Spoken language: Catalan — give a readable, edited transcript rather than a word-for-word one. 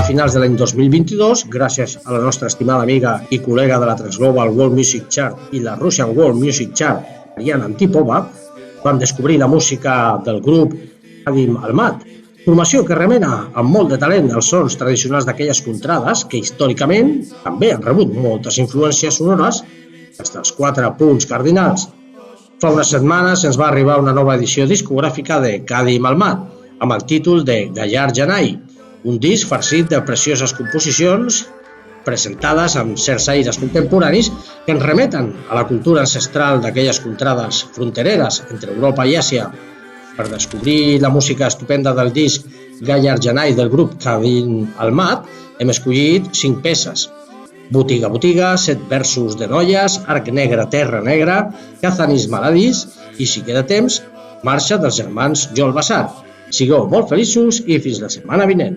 finals de l'any 2022, gràcies a la nostra estimada amiga i col·lega de la Transglobal World Music Chart i la Russian World Music Chart, Ariana Antipova, vam descobrir la música del grup Kadim Almat, formació que remena amb molt de talent els sons tradicionals d'aquelles contrades que històricament també han rebut moltes influències sonores des dels 4 punts cardinals. Fa unes setmanes ens va arribar una nova edició discogràfica de Kadim Almat amb el títol de Gayar Janai, un disc farcit de precioses composicions presentades amb certs aires contemporanis que ens remeten a la cultura ancestral d'aquelles contrades frontereres entre Europa i Àsia. Per descobrir la música estupenda del disc Gayar Janai del grup Kadim Almat hem escollit 5 peces: Botiga Botiga, 7 versos de noies, Arc Negre, Terra Negra, Kazanis Maladis i, si queda temps, Marxa dels germans Jol Bassar. Sigueu molt feliços i fins la setmana vinent.